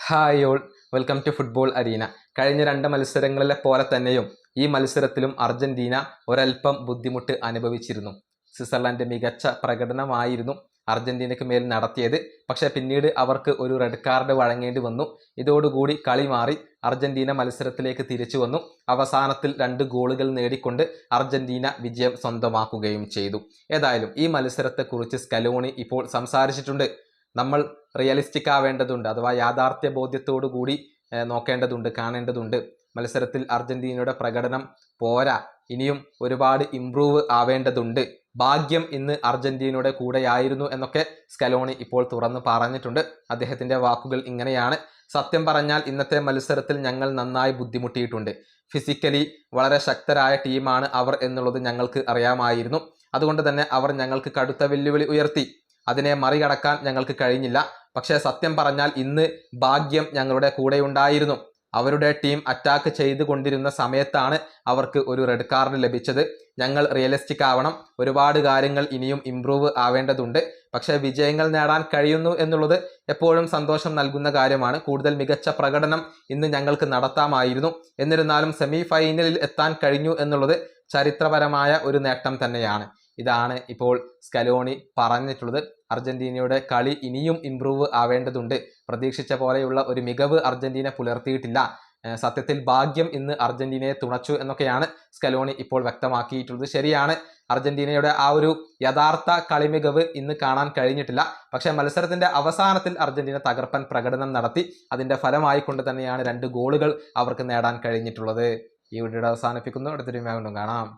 Hi all, welcome to football arena. കഴിഞ്ഞ രണ്ട് മത്സരങ്ങളിലെ പോലെ തന്നെയും ഈ മത്സരത്തിലും അർജന്റീന ഒരൽപ്പം ബുദ്ധിമുട്ട് അനുഭവിച്ചിരുന്നു. സ്വിറ്റ്സർലൻഡ് മികച്ച പ്രകടനമായിരുന്നു അർജന്റീനയ്ക്ക് മേൽ നടത്തിയത്. പക്ഷേ പിന്നീട് അവർക്ക് ഒരു റെഡ് കാർഡ് വഴങ്ങേണ്ടി വന്നു. ഇതോടുകൂടി കളി മാറി. അർജന്റീന മത്സരത്തിലേക്ക് തിരിച്ചു വന്നു. അവസാനത്തിൽ 2 ഗോളുകൾ നേടിക്കൊണ്ട് അർജന്റീന വിജയം സ്വന്തമാക്കുകയും ചെയ്തു. ഏതായാലും ഈ മത്സരത്തെക്കുറിച്ച് സ്കലോണി ഇപ്പോൾ സംസാരിച്ചിട്ടുണ്ട്. നമ്മൾ റിയലിസ്റ്റിക് ആവേണ്ടതുണ്ട്, അഥവാ യാഥാർത്ഥ്യ ബോധ്യത്തോടു കൂടി നോക്കേണ്ടതുണ്ട്, കാണേണ്ടതുണ്ട്. മത്സരത്തിൽ അർജന്റീനയുടെ പ്രകടനം പോരാ, ഇനിയും ഒരുപാട് ഇംപ്രൂവ് ആവേണ്ടതുണ്ട്. ഭാഗ്യം ഇന്ന് അർജന്റീനയുടെ കൂടെയായിരുന്നു എന്നൊക്കെ സ്കലോണി ഇപ്പോൾ തുറന്ന് പറഞ്ഞിട്ടുണ്ട്. അദ്ദേഹത്തിന്റെ വാക്കുകൾ ഇങ്ങനെയാണ്: സത്യം പറഞ്ഞാൽ ഇന്നത്തെ മത്സരത്തിൽ ഞങ്ങൾ നന്നായി ബുദ്ധിമുട്ടിയിട്ടുണ്ട്. ഫിസിക്കലി വളരെ ശക്തരായ ടീമാണ് അവർ എന്നുള്ളത് ഞങ്ങൾക്ക് അറിയാമായിരുന്നു. അതുകൊണ്ട് തന്നെ അവർ ഞങ്ങൾക്ക് കടുത്ത വെല്ലുവിളി ഉയർത്തി. അതിനെ മറികടക്കാൻ ഞങ്ങൾക്ക് കഴിഞ്ഞില്ല. പക്ഷേ സത്യം പറഞ്ഞാൽ ഇന്ന് ഭാഗ്യം ഞങ്ങളുടെ കൂടെയുണ്ടായിരുന്നു. അവരുടെ ടീം അറ്റാക്ക് ചെയ്തുകൊണ്ടിരുന്ന സമയത്താണ് അവർക്ക് ഒരു റെഡ് കാർഡ് ലഭിച്ചത്. ഞങ്ങൾ റിയലിസ്റ്റിക് ആവണം. ഒരുപാട് കാര്യങ്ങൾ ഇനിയും ഇംപ്രൂവ് ആവേണ്ടതുണ്ട്. പക്ഷേ വിജയങ്ങൾ നേടാൻ കഴിയുന്നു എന്നുള്ളത് എപ്പോഴും സന്തോഷം നൽകുന്ന കാര്യമാണ്. കൂടുതൽ മികച്ച പ്രകടനം ഇന്ന് ഞങ്ങൾക്ക് നടത്താമായിരുന്നു. എന്നിരുന്നാലും സെമി ഫൈനലിൽ എത്താൻ കഴിഞ്ഞു എന്നുള്ളത് ചരിത്രപരമായ ഒരു നേട്ടം തന്നെയാണ്. ഇതാണ് ഇപ്പോൾ സ്കലോണി പറഞ്ഞിട്ടുള്ളത്. അർജന്റീനയുടെ കളി ഇനിയും ഇംപ്രൂവ് ആവേണ്ടതുണ്ട്. പ്രതീക്ഷിച്ച പോലെയുള്ള ഒരു മികവ് അർജന്റീന പുലർത്തിയിട്ടില്ല. സത്യത്തിൽ ഭാഗ്യം ഇന്ന് അർജന്റീനയെ തുണച്ചു എന്നൊക്കെയാണ് സ്കലോണി ഇപ്പോൾ വ്യക്തമാക്കിയിട്ടുള്ളത്. ശരിയാണ്, അർജന്റീനയുടെ ആ ഒരു യഥാർത്ഥ കളി മികവ് ഇന്ന് കാണാൻ കഴിഞ്ഞിട്ടില്ല. പക്ഷേ മത്സരത്തിന്റെ അവസാനത്തിൽ അർജന്റീന തകർപ്പൻ പ്രകടനം നടത്തി. അതിന്റെ ഫലമായി കൊണ്ട് തന്നെയാണ് 2 ഗോളുകൾ അവർക്ക് നേടാൻ കഴിഞ്ഞിട്ടുള്ളത്. ഈ വീഡിയോ അവസാനിപ്പിക്കുന്നു. അടുത്തൊരു വീഡിയോ കാണാം.